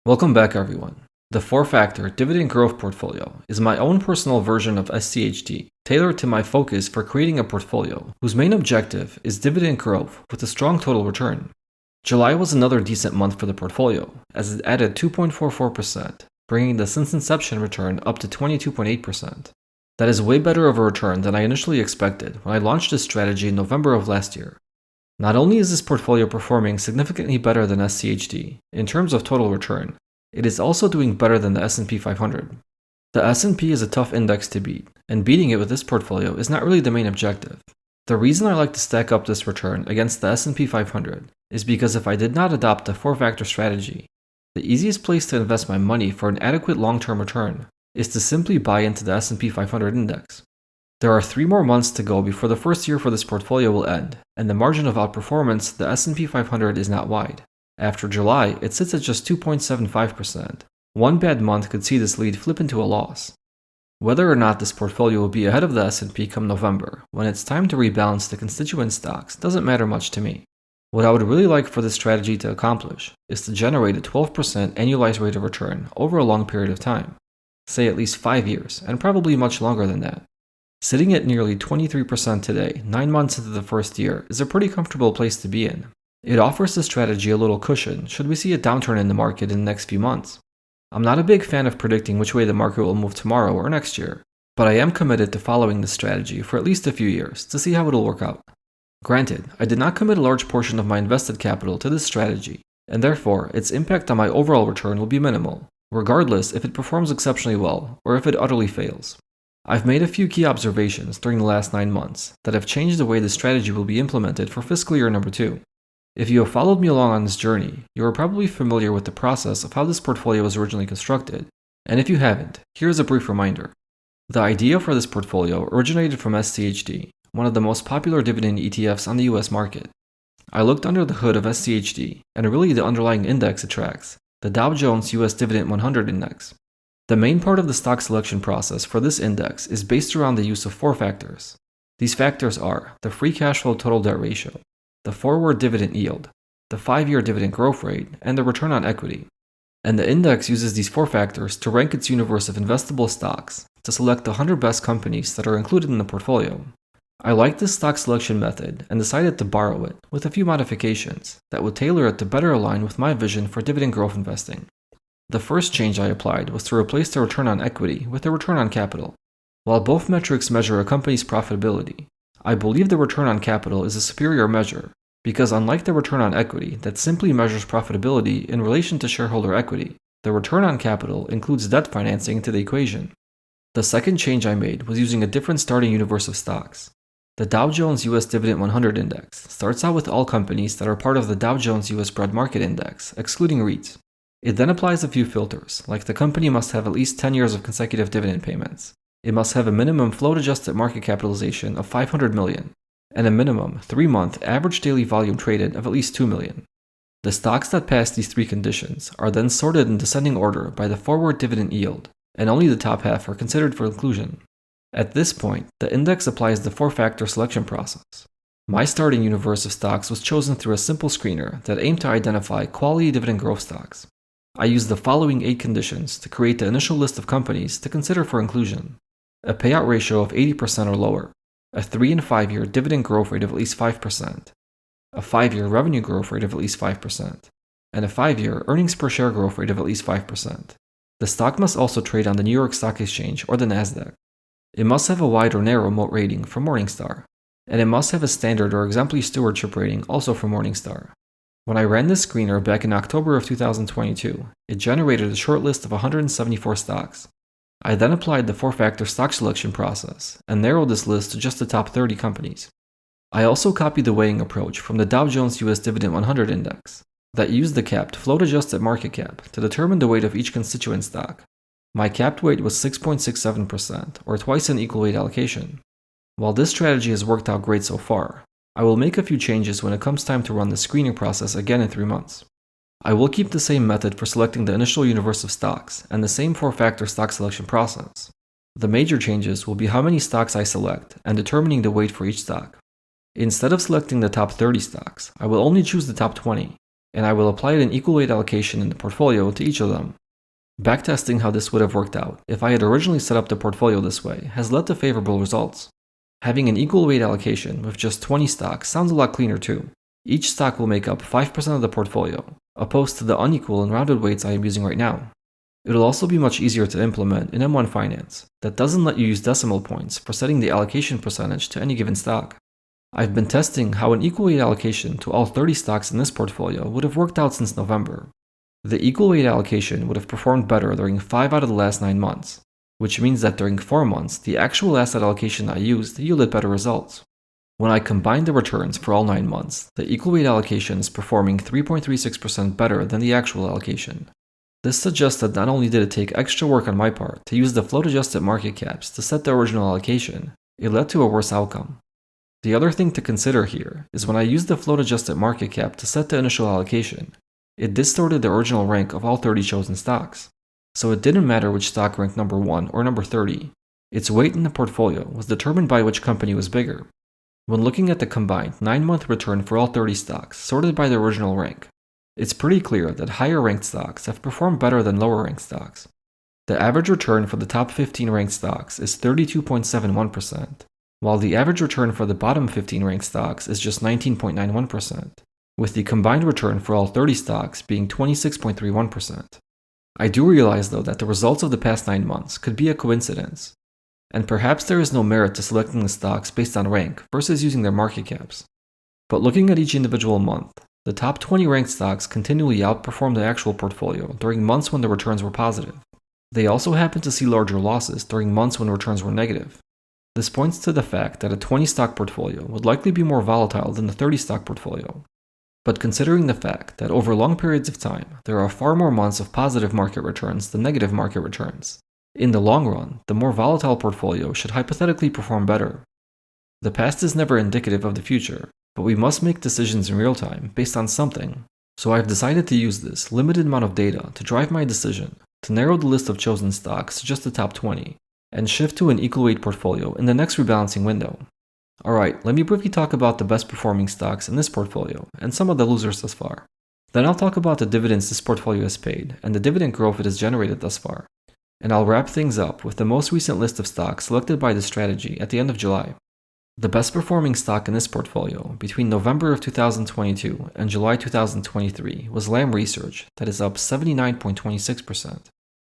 Welcome back, everyone. The 4-factor dividend growth portfolio is my own personal version of SCHD, tailored to my focus for creating a portfolio whose main objective is dividend growth with a strong total return. July was another decent month for the portfolio, as it added 2.44%, bringing the since inception return up to 22.8%. That is way better of a return than I initially expected when I launched this strategy in November of last year. Not only is this portfolio performing significantly better than SCHD in terms of total return, it is also doing better than the S&P 500. The S&P is a tough index to beat, and beating it with this portfolio is not really the main objective. The reason I like to stack up this return against the S&P 500 is because if I did not adopt the 4-factor strategy, the easiest place to invest my money for an adequate long-term return is to simply buy into the S&P 500 index. There are 3 more months to go before the first year for this portfolio will end, and the margin of outperformance the S&P 500 is not wide. After July, it sits at just 2.75%. One bad month could see this lead flip into a loss. Whether or not this portfolio will be ahead of the S&P come November, when it's time to rebalance the constituent stocks, doesn't matter much to me. What I would really like for this strategy to accomplish is to generate a 12% annualized rate of return over a long period of time, say at least 5 years, and probably much longer than that. Sitting at nearly 23% today, 9 months into the first year, is a pretty comfortable place to be in. It offers the strategy a little cushion should we see a downturn in the market in the next few months. I'm not a big fan of predicting which way the market will move tomorrow or next year, but I am committed to following this strategy for at least a few years to see how it'll work out. Granted, I did not commit a large portion of my invested capital to this strategy, and therefore its impact on my overall return will be minimal, regardless if it performs exceptionally well or if it utterly fails. I've made a few key observations during the last 9 months that have changed the way the strategy will be implemented for fiscal year number 2. If you have followed me along on this journey, you are probably familiar with the process of how this portfolio was originally constructed, and if you haven't, here is a brief reminder. The idea for this portfolio originated from SCHD, one of the most popular dividend ETFs on the US market. I looked under the hood of SCHD, and really the underlying index it tracks, the Dow Jones US Dividend 100 Index. The main part of the stock selection process for this index is based around the use of 4 factors. These factors are the free cash flow total debt ratio, the forward dividend yield, the 5-year dividend growth rate, and the return on equity. And the index uses these 4 factors to rank its universe of investable stocks to select the 100 best companies that are included in the portfolio. I like this stock selection method and decided to borrow it with a few modifications that would tailor it to better align with my vision for dividend growth investing. The first change I applied was to replace the return on equity with the return on capital. While both metrics measure a company's profitability, I believe the return on capital is a superior measure because unlike the return on equity that simply measures profitability in relation to shareholder equity, the return on capital includes debt financing into the equation. The second change I made was using a different starting universe of stocks. The Dow Jones US Dividend 100 Index starts out with all companies that are part of the Dow Jones US Broad Market Index, excluding REITs. It then applies a few filters, like the company must have at least 10 years of consecutive dividend payments. It must have a minimum float-adjusted market capitalization of $500 million, and a minimum 3-month average daily volume traded of at least 2 million. The stocks that pass these 3 conditions are then sorted in descending order by the forward dividend yield, and only the top half are considered for inclusion. At this point, the index applies the 4-factor selection process. My starting universe of stocks was chosen through a simple screener that aimed to identify quality dividend growth stocks. I used the following 8 conditions to create the initial list of companies to consider for inclusion: a payout ratio of 80% or lower, a 3 and 5 year dividend growth rate of at least 5%, a 5-year revenue growth rate of at least 5%, and a 5-year earnings per share growth rate of at least 5%. The stock must also trade on the New York Stock Exchange or the Nasdaq. It must have a wide or narrow moat rating from Morningstar, and it must have a standard or exemplary stewardship rating also from Morningstar. When I ran this screener back in October of 2022, it generated a short list of 174 stocks. I then applied the 4-factor stock selection process and narrowed this list to just the top 30 companies. I also copied the weighting approach from the Dow Jones US Dividend 100 Index that used the capped float-adjusted market cap to determine the weight of each constituent stock. My capped weight was 6.67%, or twice an equal weight allocation. While this strategy has worked out great so far, I will make a few changes when it comes time to run the screening process again in 3 months. I will keep the same method for selecting the initial universe of stocks and the same 4-factor stock selection process. The major changes will be how many stocks I select and determining the weight for each stock. Instead of selecting the top 30 stocks, I will only choose the top 20, and I will apply an equal weight allocation in the portfolio to each of them. Backtesting how this would have worked out if I had originally set up the portfolio this way has led to favorable results. Having an equal weight allocation with just 20 stocks sounds a lot cleaner too. Each stock will make up 5% of the portfolio, opposed to the unequal and rounded weights I am using right now. It'll also be much easier to implement in M1 Finance that doesn't let you use decimal points for setting the allocation percentage to any given stock. I've been testing how an equal weight allocation to all 30 stocks in this portfolio would have worked out since November. The equal weight allocation would have performed better during 5 out of the last 9 months, which means that during 4 months, the actual asset allocation I used yielded better results. When I combine the returns for all 9 months, the equal weight allocation is performing 3.36% better than the actual allocation. This suggests that not only did it take extra work on my part to use the float-adjusted market caps to set the original allocation, it led to a worse outcome. The other thing to consider here is when I used the float-adjusted market cap to set the initial allocation, it distorted the original rank of all 30 chosen stocks. So it didn't matter which stock ranked number 1 or number 30. Its weight in the portfolio was determined by which company was bigger. When looking at the combined 9-month return for all 30 stocks sorted by the original rank, it's pretty clear that higher ranked stocks have performed better than lower ranked stocks. The average return for the top 15 ranked stocks is 32.71%, while the average return for the bottom 15 ranked stocks is just 19.91%, with the combined return for all 30 stocks being 26.31%. I do realize though that the results of the past 9 months could be a coincidence, and perhaps there is no merit to selecting the stocks based on rank versus using their market caps. But looking at each individual month, the top 20 ranked stocks continually outperformed the actual portfolio during months when the returns were positive. They also happened to see larger losses during months when returns were negative. This points to the fact that a 20 stock portfolio would likely be more volatile than the 30 stock portfolio. But considering the fact that over long periods of time, there are far more months of positive market returns than negative market returns, in the long run, the more volatile portfolio should hypothetically perform better. The past is never indicative of the future, but we must make decisions in real time based on something, so I've decided to use this limited amount of data to drive my decision to narrow the list of chosen stocks to just the top 20, and shift to an equal weight portfolio in the next rebalancing window. Alright, let me briefly talk about the best performing stocks in this portfolio and some of the losers thus far. Then I'll talk about the dividends this portfolio has paid and the dividend growth it has generated thus far. And I'll wrap things up with the most recent list of stocks selected by this strategy at the end of July. The best performing stock in this portfolio between November of 2022 and July 2023 was Lam Research, that is up 79.26%.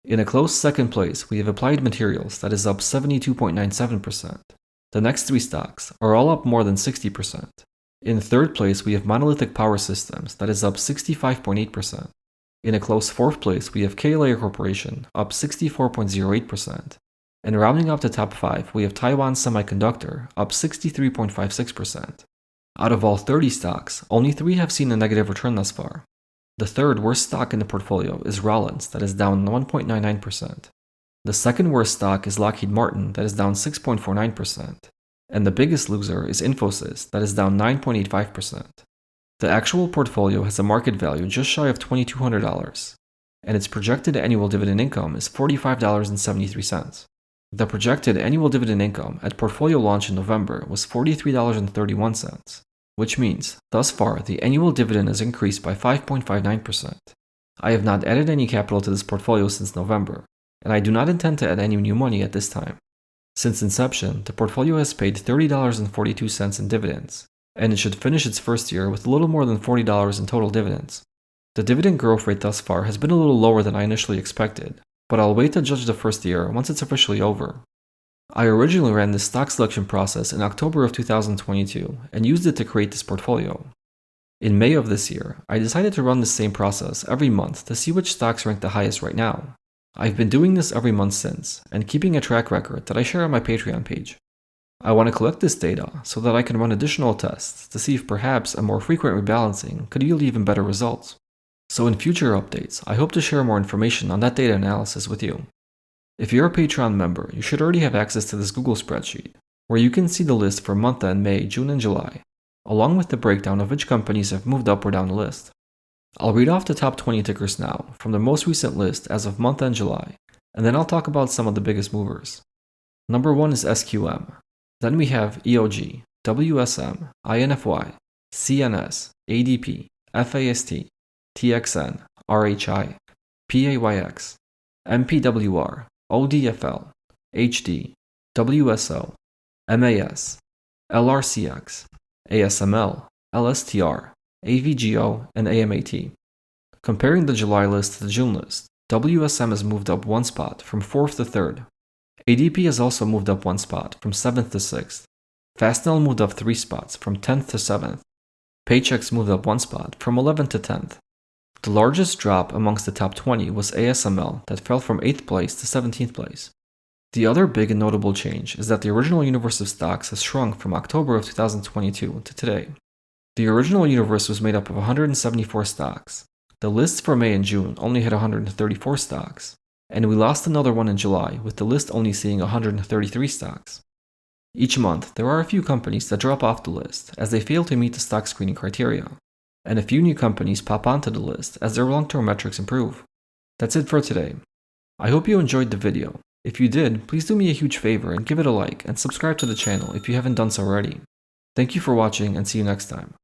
In a close second place, we have Applied Materials, that is up 72.97%. The next 3 stocks are all up more than 60%. In third place, we have Monolithic Power Systems, that is up 65.8%. In a close fourth place, we have KLA Corporation, up 64.08%. And rounding up the top 5, we have Taiwan Semiconductor, up 63.56%. Out of all 30 stocks, only 3 have seen a negative return thus far. The third worst stock in the portfolio is Rollins, that is down 1.99%. The second worst stock is Lockheed Martin, that is down 6.49%. And the biggest loser is Infosys, that is down 9.85%. The actual portfolio has a market value just shy of $2,200, and its projected annual dividend income is $45.73. The projected annual dividend income at portfolio launch in November was $43.31, which means, thus far, the annual dividend has increased by 5.59%. I have not added any capital to this portfolio since November, and I do not intend to add any new money at this time. Since inception, the portfolio has paid $30.42 in dividends, and it should finish its first year with a little more than $40 in total dividends. The dividend growth rate thus far has been a little lower than I initially expected, but I'll wait to judge the first year once it's officially over. I originally ran this stock selection process in October of 2022 and used it to create this portfolio. In May of this year, I decided to run the same process every month to see which stocks rank the highest right now. I've been doing this every month since, and keeping a track record that I share on my Patreon page. I want to collect this data so that I can run additional tests to see if perhaps a more frequent rebalancing could yield even better results. So in future updates, I hope to share more information on that data analysis with you. If you're a Patreon member, you should already have access to this Google spreadsheet, where you can see the list for month-end May, June, and July, along with the breakdown of which companies have moved up or down the list. I'll read off the top 20 tickers now from the most recent list as of month-end July, and then I'll talk about some of the biggest movers. Number 1 is SQM. Then we have EOG, WSM, INFY, CNS, ADP, FAST, TXN, RHI, PAYX, MPWR, ODFL, HD, WSO, MAS, LRCX, ASML, LSTR, AVGO, and AMAT. Comparing the July list to the June list, WSM has moved up 1 spot from 4th to 3rd. ADP has also moved up 1 spot from 7th to 6th. Fastnell moved up 3 spots from 10th to 7th. Paychex moved up 1 spot from 11th to 10th. The largest drop amongst the top 20 was ASML that fell from 8th place to 17th place. The other big and notable change is that the original universe of stocks has shrunk from October of 2022 to today. The original universe was made up of 174 stocks. The lists for May and June only had 134 stocks, and we lost another one in July with the list only seeing 133 stocks. Each month, there are a few companies that drop off the list as they fail to meet the stock screening criteria, and a few new companies pop onto the list as their long-term metrics improve. That's it for today. I hope you enjoyed the video. If you did, please do me a huge favor and give it a like and subscribe to the channel if you haven't done so already. Thank you for watching and see you next time.